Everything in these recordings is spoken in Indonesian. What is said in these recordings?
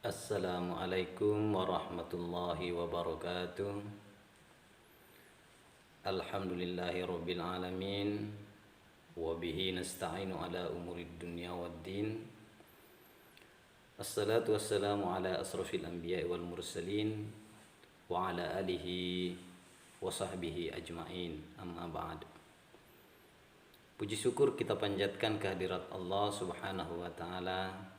Assalamualaikum warahmatullahi wabarakatuh. Alhamdulillahi rabbil alamin. Wabihi nasta'inu ala umurid dunya waddin. Assalatu wassalamu ala asrafil anbiya wal mursalin wa ala alihi wa sahbihi ajma'in, amma ba'd. Puji syukur kita panjatkan kehadirat Allah subhanahu wa ta'ala,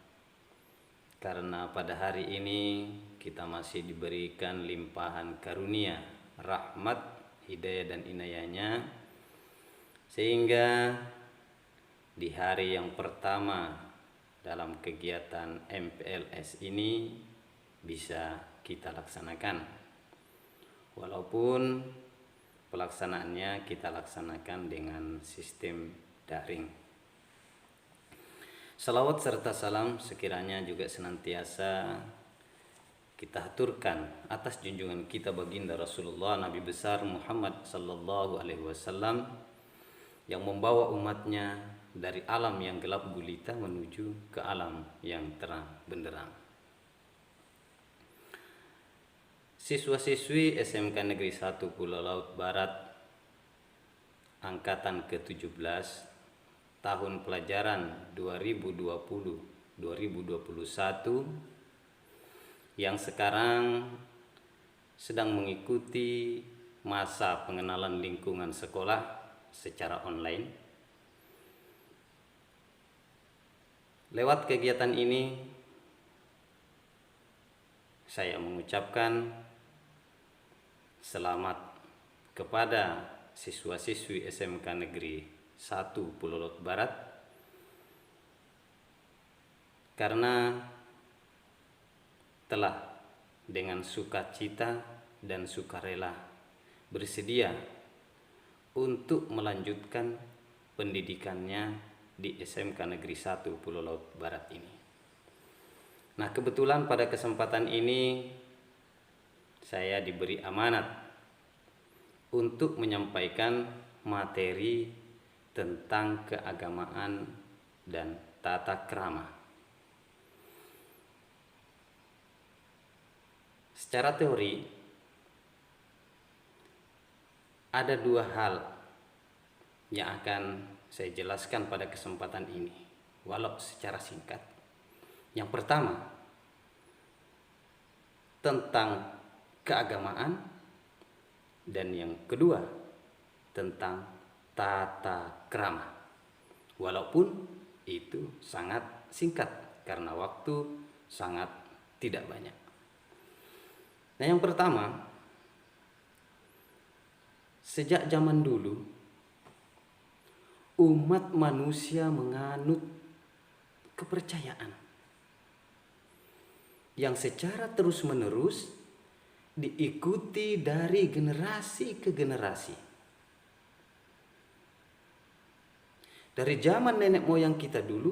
karena pada hari ini kita masih diberikan limpahan karunia, rahmat, hidayah dan inayahnya, sehingga di hari yang pertama dalam kegiatan MPLS ini bisa kita laksanakan. Walaupun pelaksanaannya kita laksanakan dengan sistem daring. Salawat serta salam sekiranya juga senantiasa kita haturkan atas junjungan kita baginda Rasulullah Nabi besar Muhammad sallallahu alaihi wasallam, yang membawa umatnya dari alam yang gelap gulita menuju ke alam yang terang benderang. Siswa-siswi SMK Negeri 1 Pulau Laut Barat angkatan ke-17 tahun pelajaran 2020-2021 yang sekarang sedang mengikuti masa pengenalan lingkungan sekolah secara online. Lewat kegiatan ini saya mengucapkan selamat kepada siswa-siswi SMK Negeri 1 Pulau Laut Barat, karena telah dengan sukacita dan sukarela bersedia untuk melanjutkan pendidikannya di SMK Negeri 1 Pulau Laut Barat ini. Nah, kebetulan pada kesempatan ini saya diberi amanat untuk menyampaikan materi tentang keagamaan dan tata krama. Secara teori ada dua hal yang akan saya jelaskan pada kesempatan ini, walau secara singkat. Yang pertama tentang keagamaan, dan yang kedua tentang tata krama, walaupun itu sangat singkat karena waktu sangat tidak banyak. Nah, yang pertama, sejak zaman dulu umat manusia menganut kepercayaan yang secara terus-menerus diikuti dari generasi ke generasi. Dari zaman nenek moyang kita dulu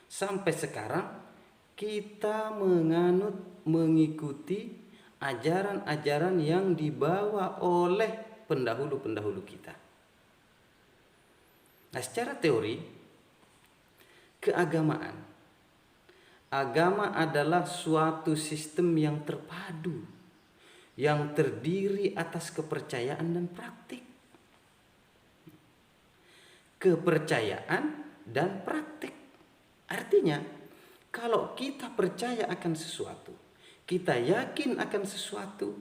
sampai sekarang, kita mengikuti ajaran-ajaran yang dibawa oleh pendahulu-pendahulu kita. Nah, secara teori keagamaan, agama adalah suatu sistem yang terpadu, yang terdiri atas kepercayaan dan praktik. Kepercayaan dan praktik. Artinya, kalau kita percaya akan sesuatu, kita yakin akan sesuatu,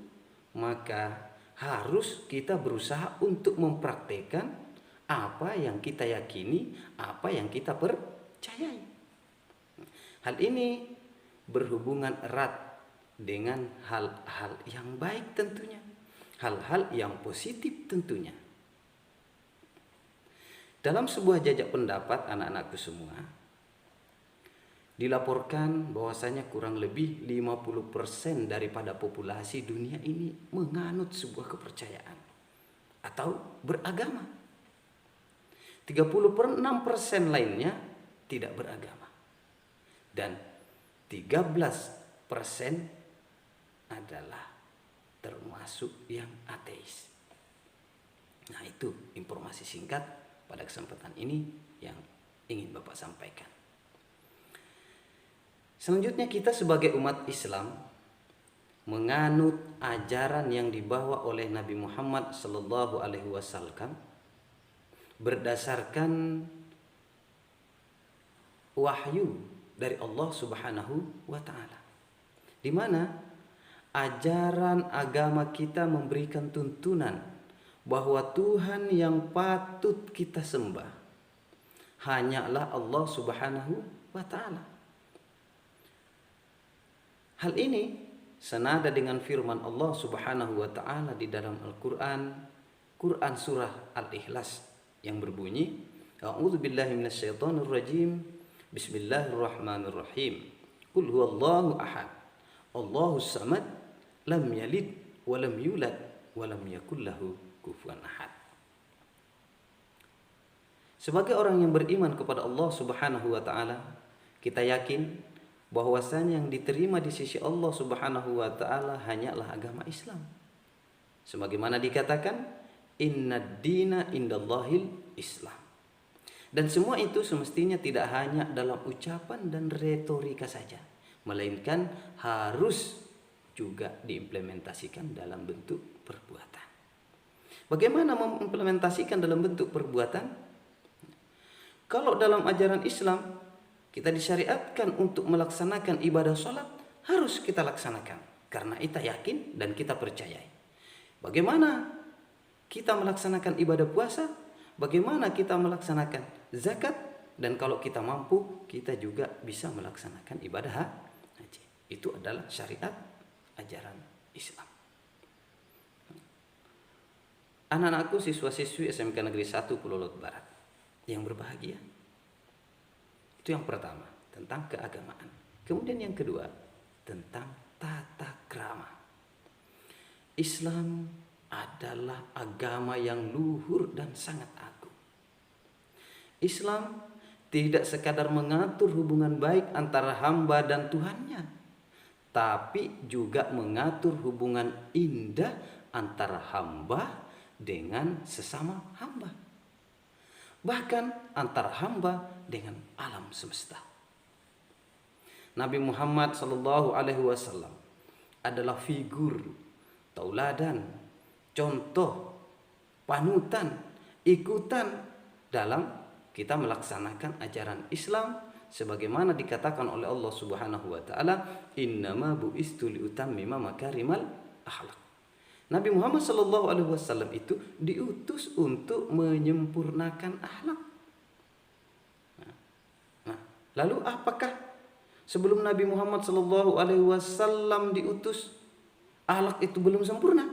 maka harus kita berusaha untuk mempraktekkan apa yang kita yakini, apa yang kita percayai. Hal ini berhubungan erat dengan hal-hal yang baik tentunya, hal-hal yang positif tentunya. Dalam sebuah jajak pendapat anak-anakku semua, dilaporkan bahwasanya kurang lebih 50% daripada populasi dunia ini menganut sebuah kepercayaan atau beragama. 36% lainnya tidak beragama. Dan 13% adalah termasuk yang ateis. Nah, itu informasi singkat pada kesempatan ini yang ingin Bapak sampaikan. Selanjutnya kita sebagai umat Islam menganut ajaran yang dibawa oleh Nabi Muhammad sallallahu alaihi wasallam berdasarkan wahyu dari Allah Subhanahu wa taala. Di mana ajaran agama kita memberikan tuntunan bahwa Tuhan yang patut kita sembah hanyalah Allah Subhanahu wa taala. Hal ini senada dengan firman Allah Subhanahu wa taala di dalam Al-Qur'an, Quran surah Al-Ikhlas yang berbunyi, A'udzubillahi minasyaitonir rajim. Bismillahirrahmanirrahim. Qul huwallahu ahad. Allahus samad. Lam yalid wa lam yulad wa lam yakul lahu kufuwan ahad. Sebagai orang yang beriman kepada Allah Subhanahu wa taala, kita yakin bahwasanya yang diterima di sisi Allah Subhanahu wa taala hanyalah agama Islam. Sebagaimana dikatakan, innad dina indallahil Islam. Dan semua itu semestinya tidak hanya dalam ucapan dan retorika saja, melainkan harus juga diimplementasikan dalam bentuk perbuatan. Bagaimana mengimplementasikan dalam bentuk perbuatan? Kalau dalam ajaran Islam kita disyariatkan untuk melaksanakan ibadah sholat, harus kita laksanakan karena kita yakin dan kita percayai. Bagaimana kita melaksanakan ibadah puasa? Bagaimana kita melaksanakan zakat? Dan kalau kita mampu, kita juga bisa melaksanakan ibadah haji. Itu adalah syariat ajaran Islam. Anak-anakku siswa-siswi SMK Negeri 1 Pulau Laut Barat yang berbahagia. Itu yang pertama, tentang keagamaan. Kemudian yang kedua, tentang tata krama. Islam adalah agama yang luhur dan sangat agung. Islam tidak sekadar mengatur hubungan baik antara hamba dan Tuhannya, tapi juga mengatur hubungan indah antara hamba dengan sesama hamba, bahkan antara hamba dengan alam semesta. Nabi Muhammad sallallahu alaihi wasallam adalah figur tauladan, contoh, panutan, ikutan dalam kita melaksanakan ajaran Islam sebagaimana dikatakan oleh Allah Subhanahu wa taala, innama bu'istu liutammima makarimal akhlak. Nabi Muhammad sallallahu alaihi wasallam itu diutus untuk menyempurnakan akhlak. Lalu apakah sebelum Nabi Muhammad sallallahu alaihi wasallam diutus akhlak itu belum sempurna?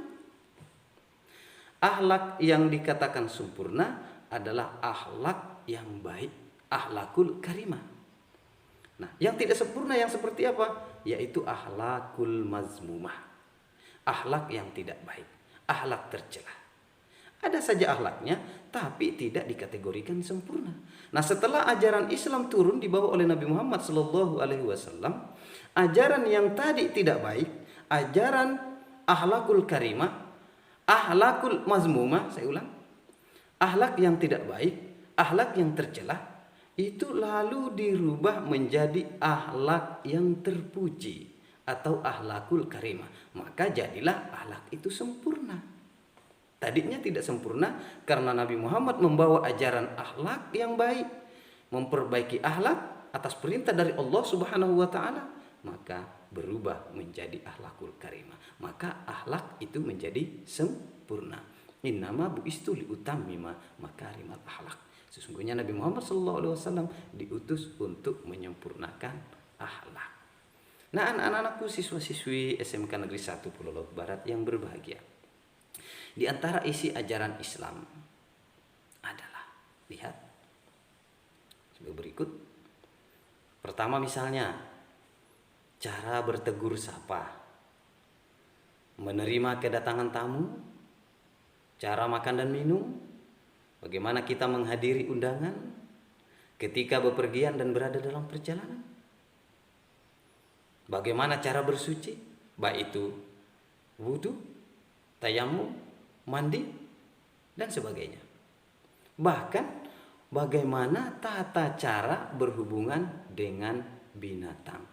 Akhlak yang dikatakan sempurna adalah akhlak yang baik, akhlakul karimah. Nah, yang tidak sempurna yang seperti apa? Yaitu akhlakul mazmumah. Akhlak yang tidak baik, akhlak tercela. Ada saja akhlaknya, tapi tidak dikategorikan sempurna. Nah, setelah ajaran Islam turun dibawa oleh Nabi Muhammad sallallahu alaihi wasallam, ajaran yang tadi tidak baik, ajaran akhlakul karimah, akhlakul mazmumah, saya ulang, akhlak yang tidak baik, akhlak yang tercela, itu lalu dirubah menjadi akhlak yang terpuji atau akhlakul karimah. Maka jadilah akhlak itu sempurna. Tadinya tidak sempurna karena Nabi Muhammad membawa ajaran akhlak yang baik, memperbaiki akhlak atas perintah dari Allah Subhanahu wa taala, maka berubah menjadi akhlakul karimah. Maka akhlak itu menjadi sempurna. Innama bu'istu liutammima makarimal akhlak. Sesungguhnya Nabi Muhammad SAW diutus untuk menyempurnakan akhlak. Nah, anak-anakku siswa-siswi SMK Negeri 1 Pulau Laut Barat yang berbahagia. Di antara isi ajaran Islam adalah, lihat sebagai berikut. Pertama misalnya, cara bertegur sapa, menerima kedatangan tamu, cara makan dan minum, bagaimana kita menghadiri undangan ketika bepergian dan berada dalam perjalanan, bagaimana cara bersuci, baik itu wudu, tayamum, mandi, dan sebagainya. Bahkan bagaimana tata cara berhubungan dengan binatang.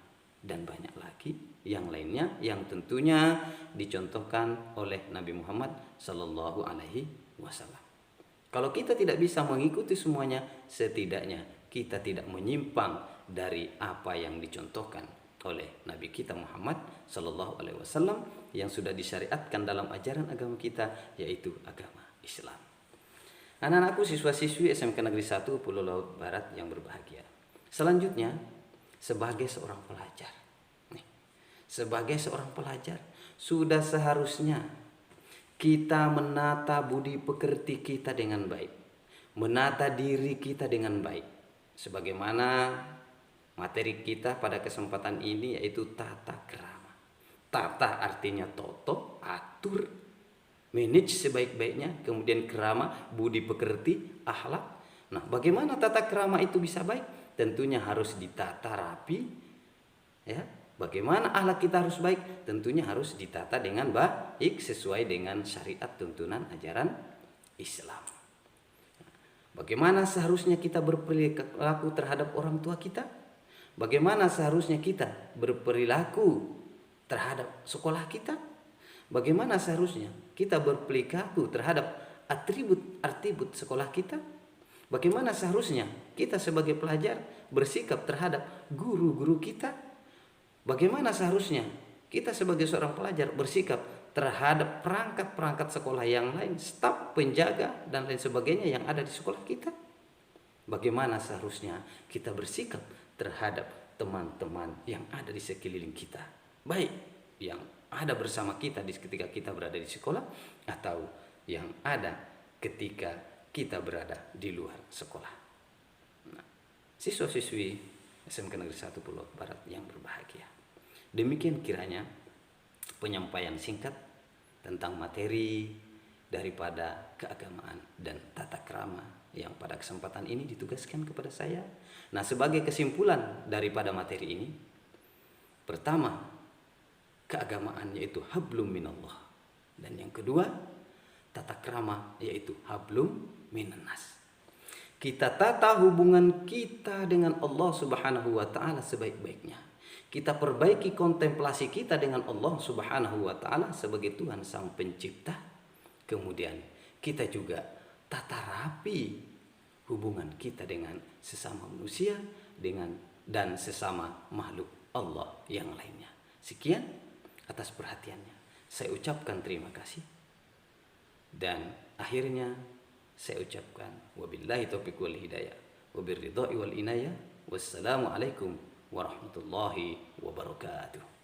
dan banyak lagi yang lainnya yang tentunya dicontohkan oleh Nabi Muhammad Sallallahu Alaihi Wasallam. Kalau kita tidak bisa mengikuti semuanya, setidaknya kita tidak menyimpang dari apa yang dicontohkan oleh Nabi kita Muhammad Sallallahu Alaihi Wasallam yang sudah disyariatkan dalam ajaran agama kita, yaitu agama Islam. Anak-anakku, siswa-siswi SMK Negeri 1 Pulau Laut Barat yang berbahagia. Selanjutnya, sebagai seorang pelajar, sebagai seorang pelajar, sudah seharusnya kita menata budi pekerti kita dengan baik, menata diri kita dengan baik. Sebagaimana materi kita pada kesempatan ini, yaitu tata krama. Tata artinya toto, atur, manage sebaik-baiknya. Kemudian krama, budi pekerti, akhlak. Nah, bagaimana tata krama itu bisa baik? Tentunya harus ditata rapi, ya. Bagaimana akhlak kita harus baik? Tentunya harus ditata dengan baik sesuai dengan syariat tuntunan ajaran Islam. Bagaimana seharusnya kita berperilaku terhadap orang tua kita? Bagaimana seharusnya kita berperilaku terhadap sekolah kita? Bagaimana seharusnya kita berperilaku terhadap atribut sekolah kita? Bagaimana seharusnya kita sebagai pelajar bersikap terhadap guru-guru kita? Bagaimana seharusnya kita sebagai seorang pelajar bersikap terhadap perangkat-perangkat sekolah yang lain, staf, penjaga, dan lain sebagainya yang ada di sekolah kita? Bagaimana seharusnya kita bersikap terhadap teman-teman yang ada di sekeliling kita, baik yang ada bersama kita ketika kita berada di sekolah atau yang ada ketika kita berada di luar sekolah. Nah, siswa-siswi SMK Negeri 1 Pulau Barat yang berbahagia, demikian kiranya penyampaian singkat tentang materi daripada keagamaan dan tata krama yang pada kesempatan ini ditugaskan kepada saya. Nah, sebagai kesimpulan daripada materi ini, pertama, keagamaan yaitu hablum minallah, dan yang kedua, tata krama yaitu hablum minannas. Kita tata hubungan kita dengan Allah Subhanahu wa taala sebaik-baiknya. Kita perbaiki kontemplasi kita dengan Allah Subhanahu wa taala sebagai Tuhan Sang Pencipta. Kemudian kita juga tata rapi hubungan kita dengan sesama manusia dan sesama makhluk Allah yang lainnya. Sekian atas perhatiannya. Saya ucapkan terima kasih. Dan akhirnya saya ucapkan wabillahi taufiq wal hidayah wabirridha'i wal inayah. Wassalamualaikum warahmatullahi wabarakatuh.